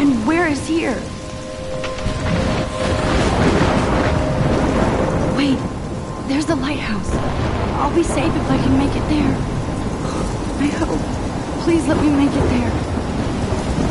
And where is here? Wait, there's the lighthouse. I'll be safe if I can make it there. I hope. Please let me make it there.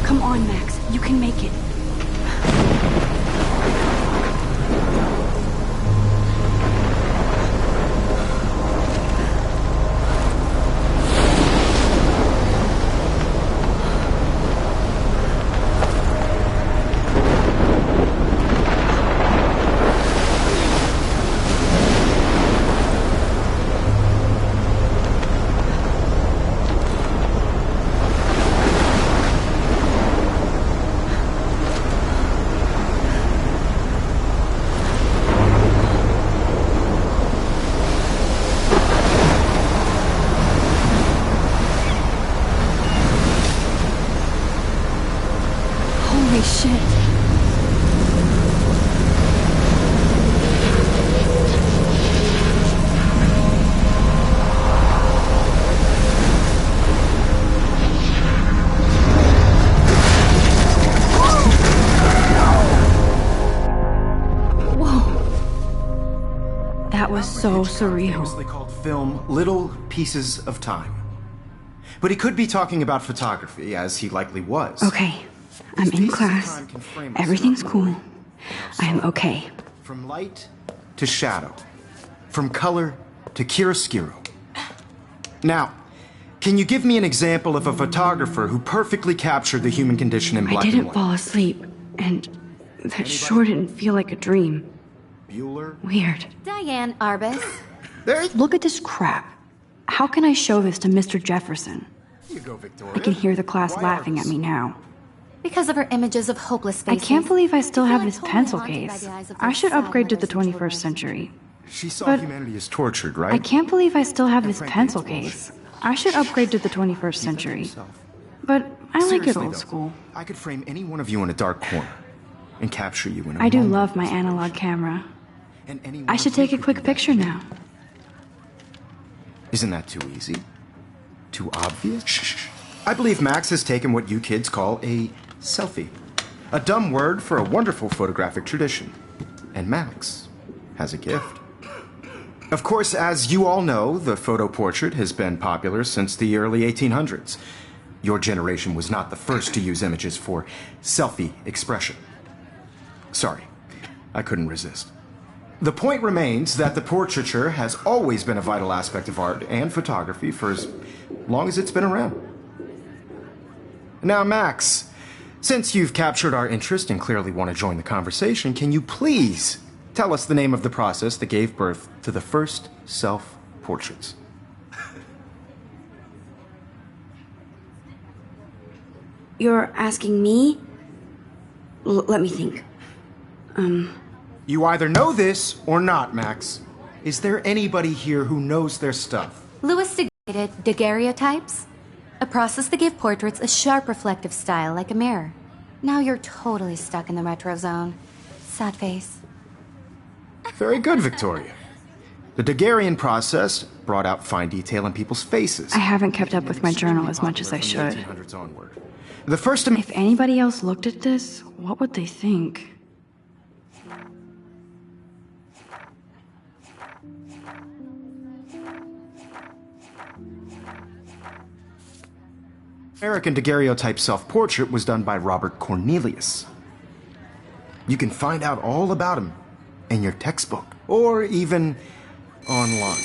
Come on, Max. You can make it. Holy shit. That was so surreal. Famously called film Little Pieces of Time. But he could be talking about photography, as he likely was. Okay, I'm in class. Everything's cool. I am okay. From light to shadow. From color to chiaroscuro. Now, can you give me an example of a photographer who perfectly captured the human condition in black and I didn't white? fall asleep, and that sure didn't feel like a dream. Bueller? Weird. Diane Arbus. Look at this crap. How can I show this to Mr. Jefferson? Here you go, Victoria. I can hear the class Why laughing at Arbus? me now. Because of her images of hopeless I faces. can't believe I still feel have like this totally pencil haunted by case. the eyes of I those should sad upgrade to the mothers and 21st children. century. She saw But- humanity as tortured, right? I can't believe I still have And this frankly, pencil it's bullshit. case. I should upgrade to the 21st century. Yourself. But I like it Seriously, old though, school. I could frame any one of you in a dark corner and capture you in a I do moment love of my desperation. analog camera. And any I one should of you take a could quick do that picture too. now. Isn't that too easy? Too obvious? Shh. I believe Max has taken what you kids call a selfie. A dumb word for a wonderful photographic tradition. And Max has a gift. Of course, as you all know, the photo portrait has been popular since the early 1800s. Your generation was not the first to use images for selfie expression. Sorry, I couldn't resist. The point remains that the portraiture has always been a vital aspect of art and photography for as long as it's been around. Now, Max, since you've captured our interest and clearly want to join the conversation, can you please tell us the name of the process that gave birth to the first self-portraits? You're asking me? Let me think. You either know this or not, Max. Is there anybody here who knows their stuff? Louis degraded daguerreotypes, a process that gave portraits a sharp reflective style like a mirror. Now you're totally stuck in the retro zone. Sad face. Very good, Victoria. The Daguerrean process brought out fine detail in people's faces. I haven't kept up with my journal as much as I should. From the 1800s onward. The first If anybody else looked at this, what would they think? American daguerreotype self-portrait was done by Robert Cornelius. You can find out all about him in your textbook, or even online.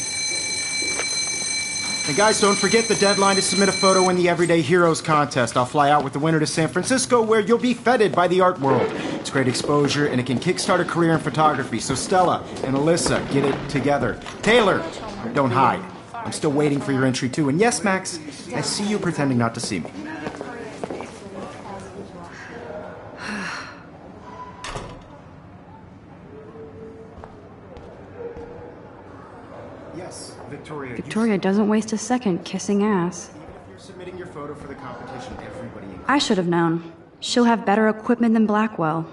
And guys, don't forget the deadline to submit a photo in the Everyday Heroes contest. I'll fly out with the winner to San Francisco, where you'll be feted by the art world. It's great exposure, and it can kickstart a career in photography. So Stella and Alyssa, get it together. Taylor, don't hide. I'm still waiting for your entry, too. And yes, Max, I see you pretending not to see me. Yes, Victoria. Victoria doesn't waste a second kissing ass. Even if you're submitting your photo for the competition, everybody... I should have known. She'll have better equipment than Blackwell.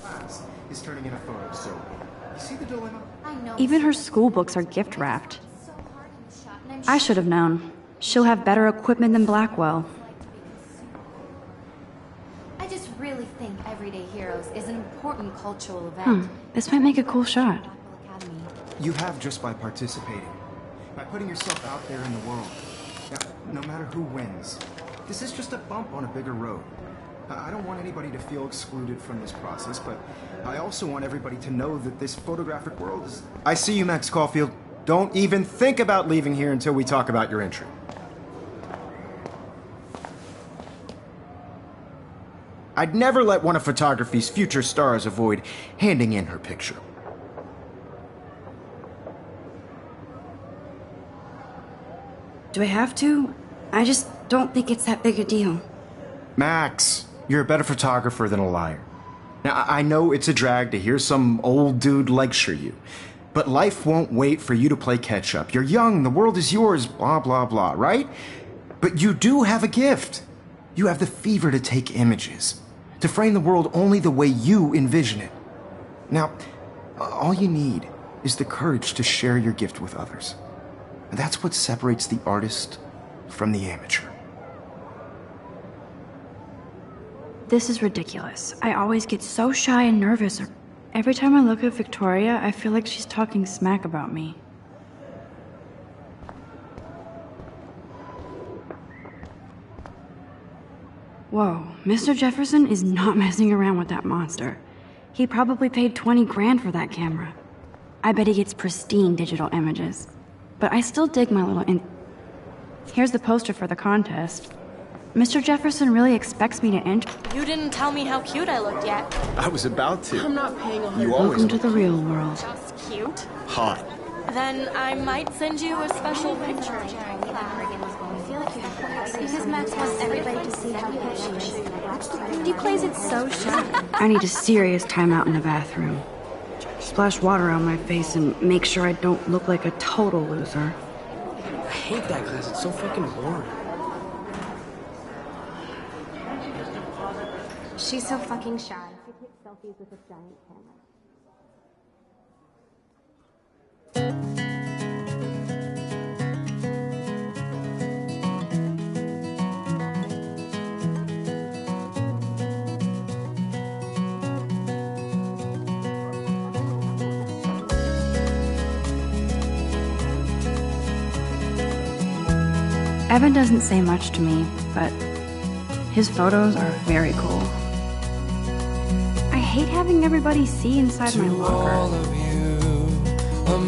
Class is turning in a photo, so you see the dilemma? Even her school books are gift wrapped. I should have known. She'll have better equipment than Blackwell. I just really think Everyday Heroes is an important cultural event. This might make a cool shot. You have just by participating, by putting yourself out there in the world. Now, no matter who wins, this is just a bump on a bigger road. I don't want anybody to feel excluded from this process, but I also want everybody to know that this photographic world is... I see you, Max Caulfield. Don't even think about leaving here until we talk about your entry. I'd never let one of photography's future stars avoid handing in her picture. Do I have to? I just don't think it's that big a deal. Max, you're a better photographer than a liar. Now, I know it's a drag to hear some old dude lecture you, but life won't wait for you to play catch-up. You're young, the world is yours, blah, blah, blah, right? But you do have a gift. You have the fever to take images, to frame the world only the way you envision it. Now, all you need is the courage to share your gift with others. And that's what separates the artist from the amateur. This is ridiculous. I always get so shy and nervous. Every time I look at Victoria, I feel like she's talking smack about me. Whoa, Mr. Jefferson is not messing around with that monster. He probably paid 20 grand for that camera. I bet he gets pristine digital images. But I still dig my little Here's the poster for the contest. Mr. Jefferson really expects me to enter. You didn't tell me how cute I looked yet. I was about to. I'm not paying a You always Welcome to the real world. Just cute. hot. Then I might send you a special picture. Because Max wants everybody to see how good she is. He plays it so shy. I need a serious timeout in the bathroom. Splash water on my face and make sure I don't look like a total loser. I hate that class. It's so fucking boring. She's so fucking shy. She takes selfies with a giant camera. Evan doesn't say much to me, but his photos are very cool. I hate having everybody see inside my locker.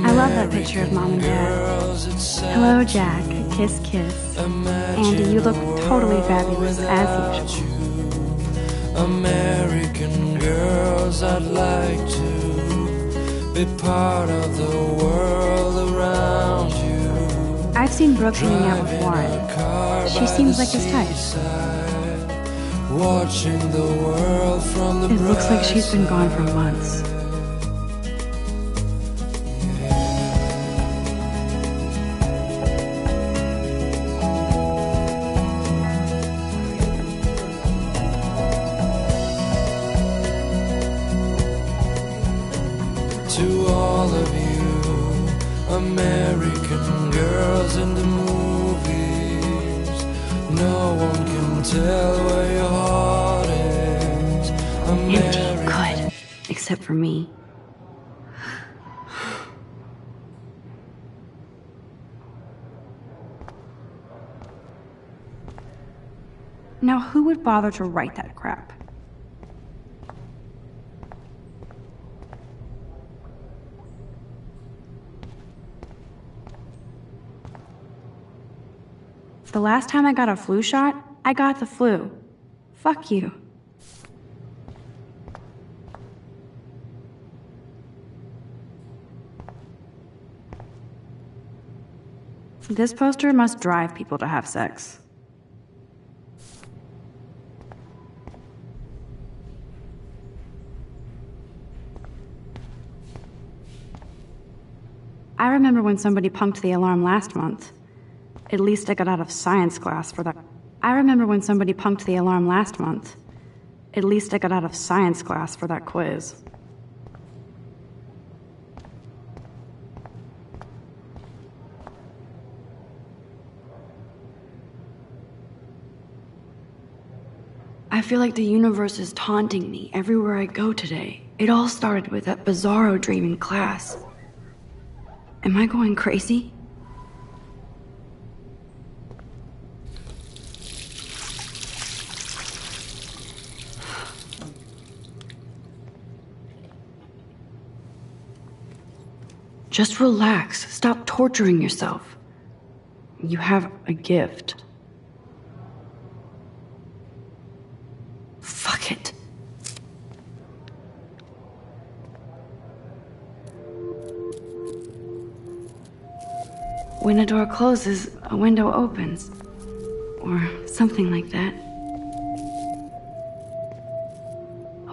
I love that picture of Mom and Dad. Hello, Jack. Kiss, kiss. Andy, you look totally fabulous, as usual. American girls, I'd like to be part of the world around you. I've seen Brooke hanging out with Warren. She seems like his type. Watching the world from the It looks like she's been gone for months. To all of you American girls in the movies, no one can tell where your heart is. Empty, good. Except for me. Now who would bother to write that crap? The last time I got a flu shot, I got the flu. Fuck you. This poster must drive people to have sex. I remember when somebody punked the alarm last month. At least I got out of science class for that. I remember when somebody punked the alarm last month. At least I got out of science class for that quiz. I feel like the universe is taunting me everywhere I go today. It all started with that bizarro dream in class. Am I going crazy? Just relax. Stop torturing yourself. You have a gift. Fuck it. When a door closes, a window opens. Or something like that.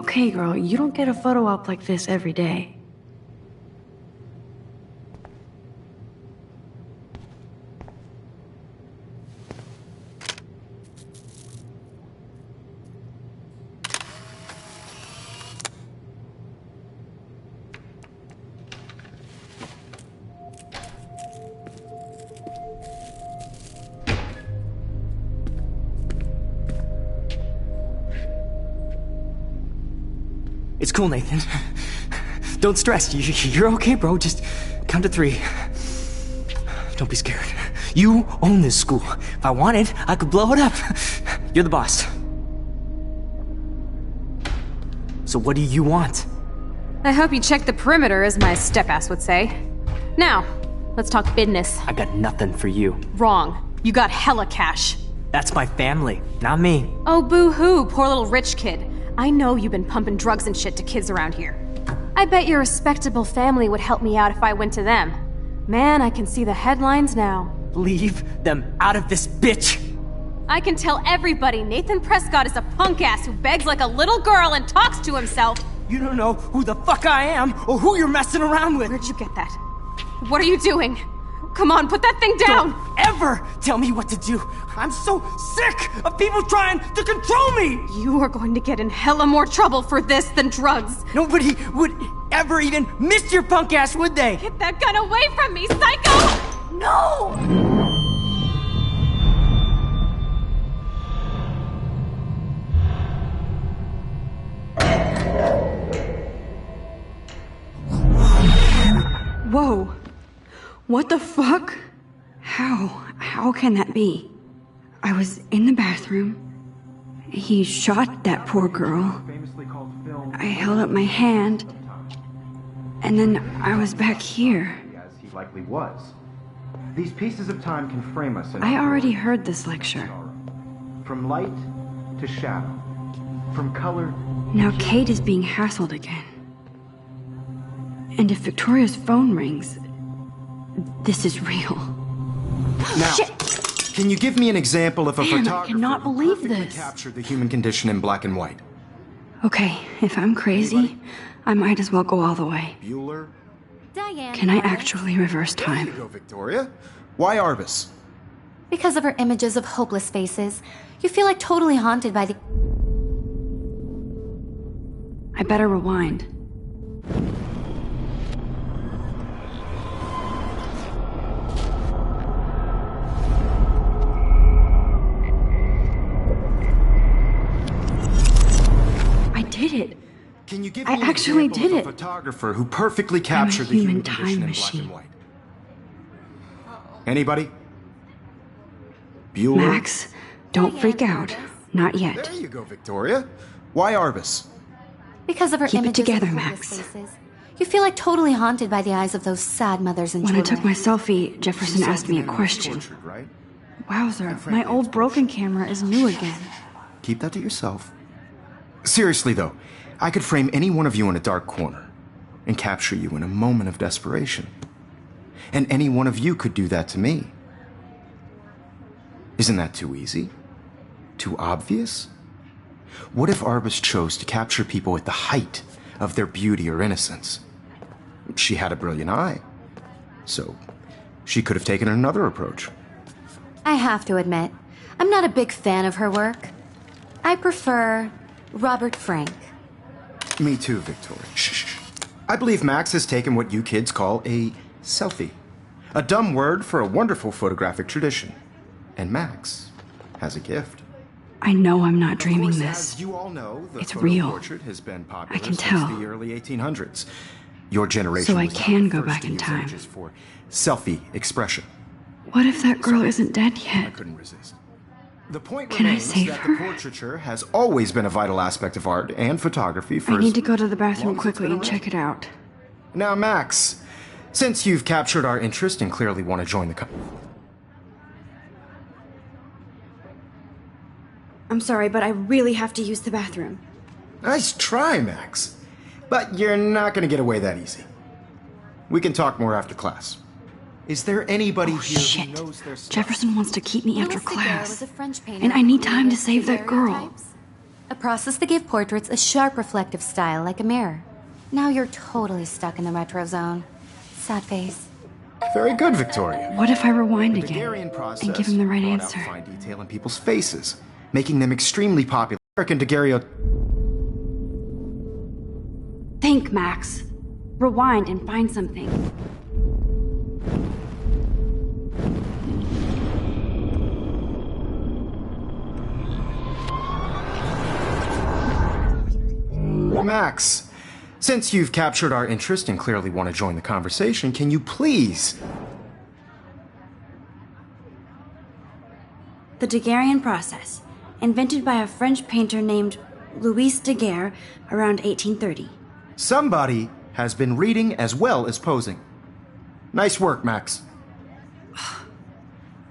Okay, girl, you don't get a photo op like this every day. It's cool, Nathan. Don't stress. You're okay, bro. Just count to 3. Don't be scared. You own this school. If I wanted, I could blow it up. You're the boss. So what do you want? I hope you checked the perimeter, as my step-ass would say. Now, let's talk business. I got nothing for you. Wrong. You got hella cash. That's my family, not me. Oh, boo-hoo, poor little rich kid. I know you've been pumping drugs and shit to kids around here. I bet your respectable family would help me out if I went to them. Man, I can see the headlines now. Leave them out of this, bitch! I can tell everybody Nathan Prescott is a punk ass who begs like a little girl and talks to himself. You don't know who the fuck I am or who you're messing around with. Where'd you get that? What are you doing? Come on, put that thing down! Don't ever tell me what to do! I'm so sick of people trying to control me! You are going to get in hella more trouble for this than drugs. Nobody would ever even miss your punk ass, would they? Get that gun away from me, psycho! No! Whoa. What the fuck? How can that be? I was in the bathroom. He shot that poor girl. I held up my hand. And then I was back here. As he likely was. These pieces of time can frame us in I already heard this lecture. From light to shadow. From color. Now Kate is being hassled again. And if Victoria's phone rings, this is real. Now, Shit. Can you give me an example of a Damn, I photographer cannot who believe perfectly this. captured the human condition in black and white? Okay, if I'm crazy, I might as well go all the way. Bueller? Diane. Can I actually reverse There you time? go, Victoria. Why Arbus? Because of her images of hopeless faces, you feel like totally haunted by the... I better rewind. I did it. Can you give I me an actually example did of a it. photographer who perfectly captured the human human time condition in machine. black and white? Anybody? Bueller? Max, don't freak out. Not yet. There you go, Victoria. Why Arbus? Because of her Keep it images together, of Max. hopeless faces. You feel like totally haunted by the eyes of those sad mothers and When I children. took my selfie, Jefferson asked me a question. Tortured, right? Wowzer, my old broken camera is new again. Keep that to yourself. Seriously, though, I could frame any one of you in a dark corner and capture you in a moment of desperation. And any one of you could do that to me. Isn't that too easy? Too obvious? What if Arbus chose to capture people at the height of their beauty or innocence? She had a brilliant eye, so she could have taken another approach. I have to admit, I'm not a big fan of her work. I prefer Robert Frank. Me too, Victoria. Shh. I believe Max has taken what you kids call a selfie. A dumb word for a wonderful photographic tradition. And Max has a gift. I know I'm not Of dreaming course, this. as you all know, the It's photo real. portrait has been popular I can since tell. the early 1800s. Your generation So I was not can the go first back to in use time. images for selfie expression. What if that girl isn't dead I yet? couldn't resist. The point Can I remains save that her? the portraiture has always been a vital aspect of art and photography for I as need to go to the long bathroom as it's quickly been and around. check it out. Now, Max, since you've captured our interest and clearly want to join the I'm sorry, but I really have to use the bathroom. Nice try, Max. But you're not going to get away that easy. We can talk more after class. Is there anybody Oh, here shit. who knows their stuff? Jefferson wants to keep me after Louis Daguerre was class. a French painter And I need who time to created save that girl. daguerreotypes, a process that gave portraits a sharp reflective style like a mirror. Now you're totally stuck in the retro zone. Sad face. Very good, Victoria. What if I rewind The again Daguerrean process and give him the right brought out answer? fine detail in people's faces, making them extremely popular. American daguerreotypes. Think, Max. Rewind and find something. Max, since you've captured our interest and clearly want to join the conversation, can you please? The Daguerrean process, invented by a French painter named Louis Daguerre around 1830. Somebody has been reading as well as posing. Nice work, Max.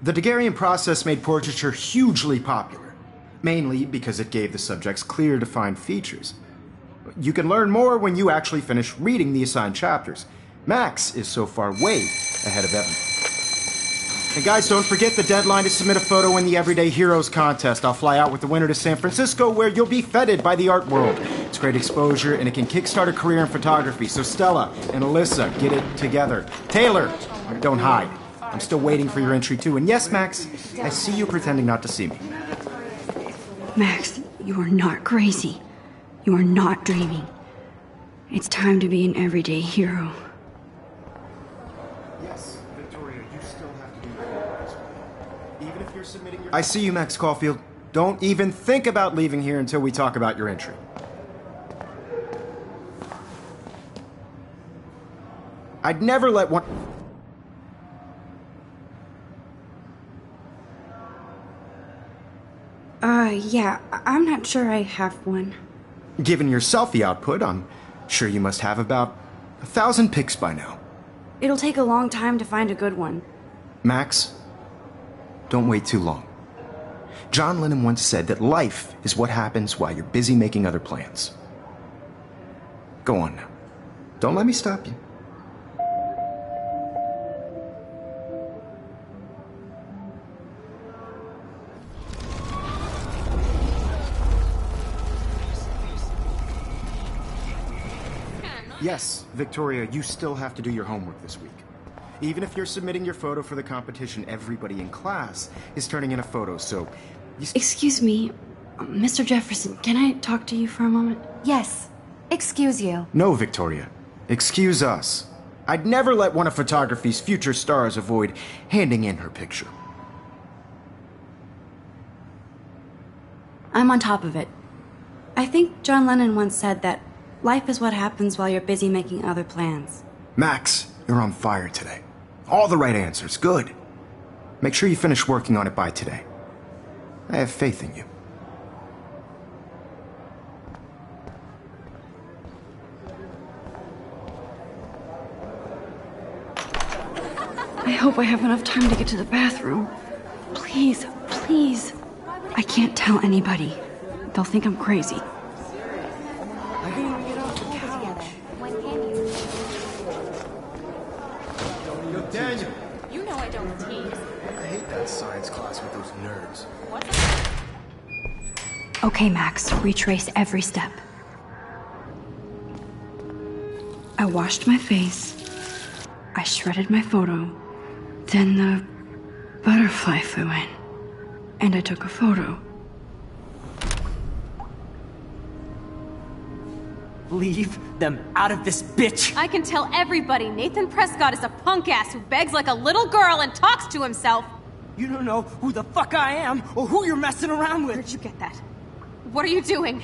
The Daguerrean process made portraiture hugely popular, mainly because it gave the subjects clear, defined features. You can learn more when you actually finish reading the assigned chapters. Max is so far way ahead of Evan. And guys, don't forget the deadline to submit a photo in the Everyday Heroes contest. I'll fly out with the winner to San Francisco, where you'll be feted by the art world. It's great exposure, and it can kickstart a career in photography. So Stella and Alyssa, get it together. Taylor, don't hide. I'm still waiting for your entry, too. And yes, Max, I see you pretending not to see me. Max, you are not crazy. You are not dreaming. It's time to be an everyday hero. Yes, Victoria, you still have to do your homework this week. Even if you're submitting your... I see you, Max Caulfield. Don't even think about leaving here until we talk about your entry. I'd never let one... Yeah, I'm not sure I have one. Given your selfie output, I'm sure you must have about 1,000 pics by now. It'll take a long time to find a good one. Max, don't wait too long. John Lennon once said that life is what happens while you're busy making other plans. Go on now. Don't let me stop you. Yes, Victoria, you still have to do your homework this week. Even if you're submitting your photo for the competition, everybody in class is turning in a photo, so... Excuse me, Mr. Jefferson, can I talk to you for a moment? Yes. Excuse you. No, Victoria. Excuse us. I'd never let one of photography's future stars avoid handing in her picture. I'm on top of it. I think John Lennon once said that life is what happens while you're busy making other plans. Max, you're on fire today. All the right answers. Good. Make sure you finish working on it by today. I have faith in you. hope I have enough time to get to the bathroom. Please, please. I can't tell anybody. They'll think I'm crazy. I can't even get off the couch. When can you? Yo, Daniel. You know I don't tease. I hate that science class with those nerds. What's Okay, Max, retrace every step. I washed my face. I shredded my photo. Then the butterfly flew in. And I took a photo. Leave them out of this bitch! I can tell everybody Nathan Prescott is a punk ass who begs like a little girl and talks to himself. You don't know who the fuck I am or who you're messing around with. Where'd you get that? What are you doing?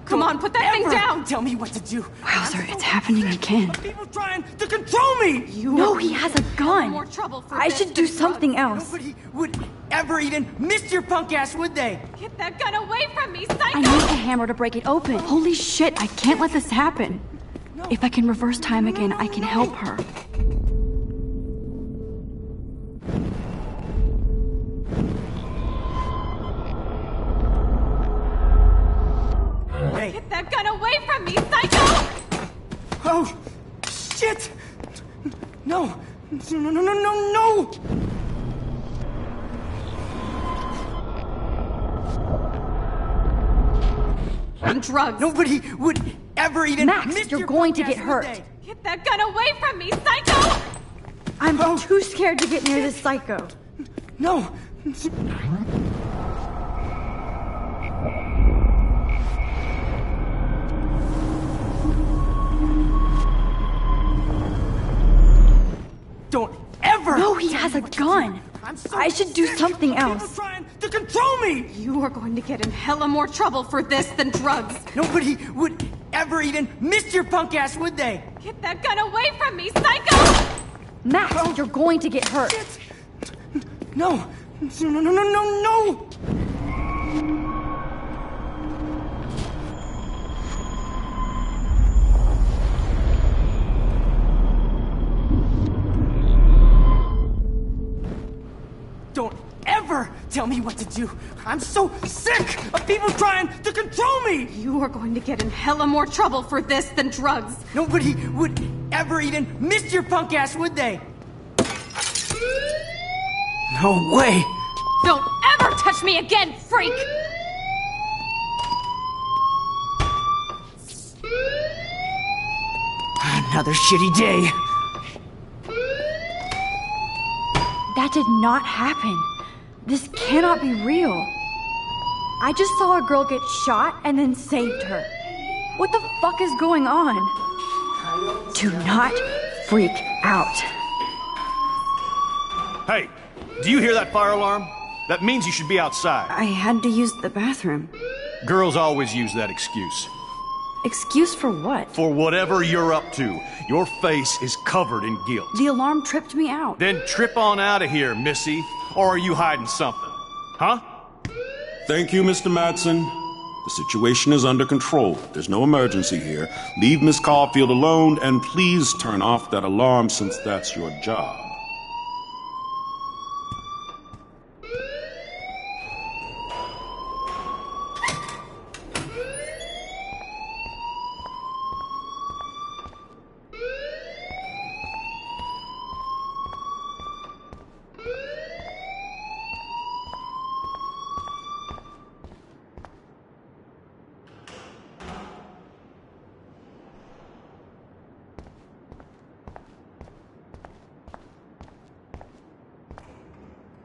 Come on, put that thing down! Tell me what to do. Wowzer, it's happening again. People trying to control me! No, he has a gun. More trouble for I this should do than something drugs. else. Nobody would ever even miss your punk ass, would they? Get that gun away from me, psycho! I need a hammer to break it open. Holy shit, I can't let this happen. If I can reverse time again, I can help her. Hey. Get that gun away from me, psycho! Oh, shit! No. No, no, no, no, no! On drugs. Nobody would ever even Max, miss you're your going punk to get ass, hurt. would they? Get that gun away from me, psycho! I'm too scared to get near this psycho. No. Don't ever! No, he has a gun. I'm so I should do sick something of people else. trying to control me! You are going to get in hella more trouble for this than drugs. Nobody would ever even miss your punk ass, would they? Get that gun away from me, psycho! Max, you're going to get hurt. No. No, no, no, no, no, no! Don't ever tell me what to do. I'm so sick of people trying to control me! You are going to get in hella more trouble for this than drugs. Nobody would ever even miss your punk ass, would they? No way! Don't ever touch me again, freak! Another shitty day. That did not happen. This cannot be real. I just saw a girl get shot and then saved her. What the fuck is going on? Do not freak out. Hey, do you hear that fire alarm? That means you should be outside. I had to use the bathroom. Girls always use that excuse. Excuse for what? For whatever you're up to, your face is covered in guilt. The alarm tripped me out. Then trip on out of here, Missy. Or are you hiding something? Huh? Thank you, Mr. Madsen. The situation is under control. There's no emergency here. Leave Miss Caulfield alone, and please turn off that alarm since that's your job.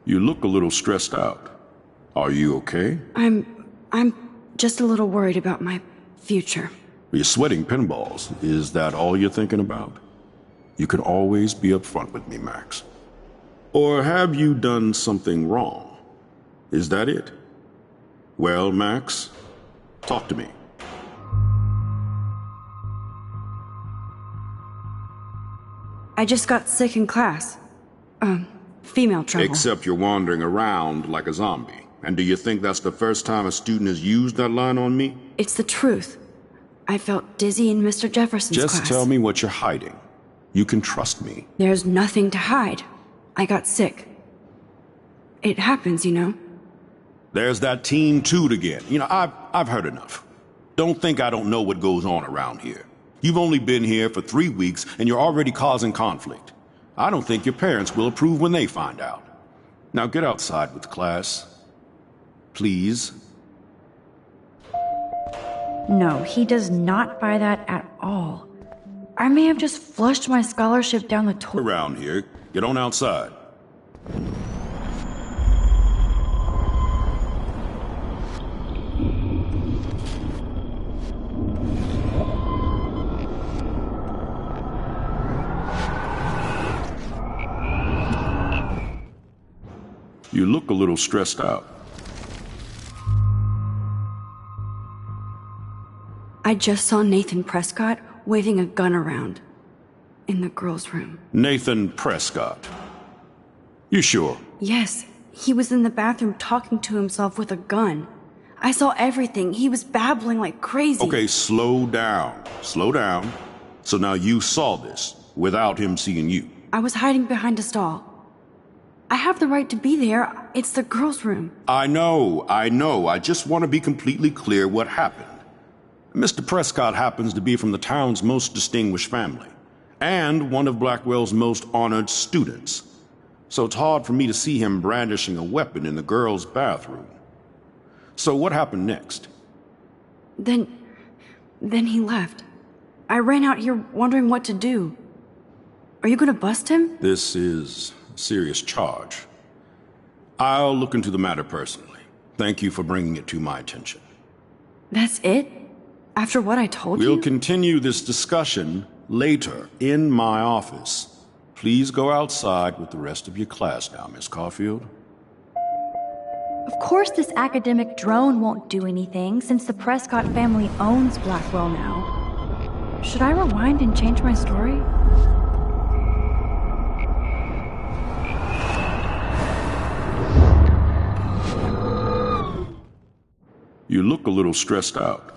You look a little stressed out. Are you okay? I'm just a little worried about my future. You're sweating pinballs. Is that all you're thinking about? You can always be upfront with me, Max. Or have you done something wrong? Is that it? Well, Max, talk to me. I just got sick in class. Female trouble. Except you're wandering around like a zombie. And do you think that's the first time a student has used that line on me? It's the truth. I felt dizzy in Mr. Jefferson's class. Just tell me what you're hiding. You can trust me. There's nothing to hide. I got sick. It happens, you know. There's that Team Toot again. You know, I've heard enough. Don't think I don't know what goes on around here. You've only been here for 3 weeks, and you're already causing conflict. I don't think your parents will approve when they find out. Now get outside with class. Please. No, he does not buy that at all. I may have just flushed my scholarship down the toilet. Around here. Get on outside. You look a little stressed out. I just saw Nathan Prescott waving a gun around in the girls' room. Nathan Prescott. You sure? Yes, he was in the bathroom talking to himself with a gun. I saw everything. He was babbling like crazy. Okay, slow down. Slow down. So now you saw this without him seeing you. I was hiding behind a stall. I have the right to be there. It's the girls' room. I know. I just want to be completely clear what happened. Mr. Prescott happens to be from the town's most distinguished family, and one of Blackwell's most honored students. So it's hard for me to see him brandishing a weapon in the girls' bathroom. So what happened next? Then he left. I ran out here wondering what to do. Are you gonna bust him? This is a serious charge. I'll look into the matter personally. Thank you for bringing it to my attention. That's it? After what I told you? We'll continue this discussion later in my office. Please go outside with the rest of your class now, Miss Caulfield. Of course this academic drone won't do anything since the Prescott family owns Blackwell now. Should I rewind and change my story? You look a little stressed out.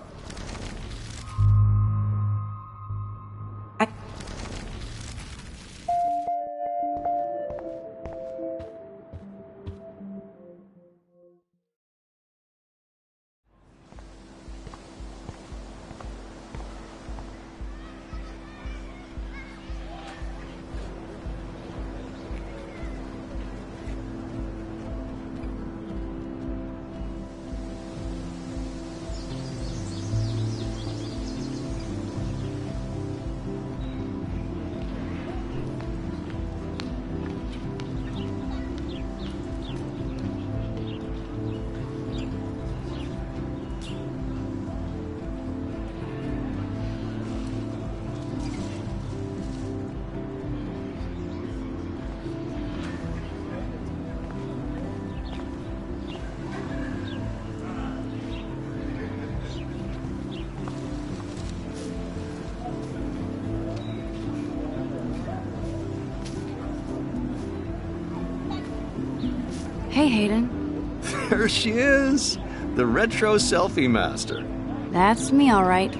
Hey, Hayden. There she is! The retro selfie master. That's me, all right.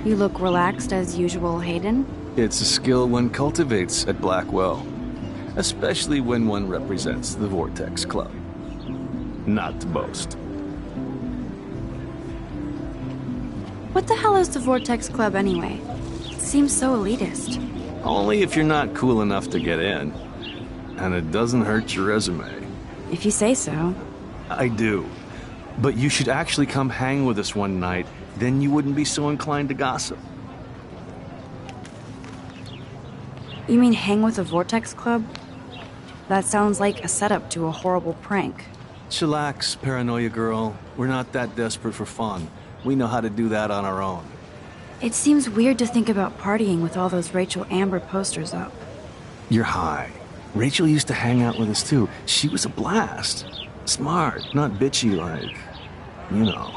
You look relaxed as usual, Hayden. It's a skill one cultivates at Blackwell, especially when one represents the Vortex Club. Not to boast. What the hell is the Vortex Club anyway? It seems so elitist. Only if you're not cool enough to get in. And it doesn't hurt your resume. If you say so. I do. But you should actually come hang with us one night, then you wouldn't be so inclined to gossip. You mean hang with the Vortex Club? That sounds like a setup to a horrible prank. Chillax, paranoia girl. We're not that desperate for fun. We know how to do that on our own. It seems weird to think about partying with all those Rachel Amber posters up. You're high. Rachel used to hang out with us too. She was a blast. Smart, not bitchy like, you know.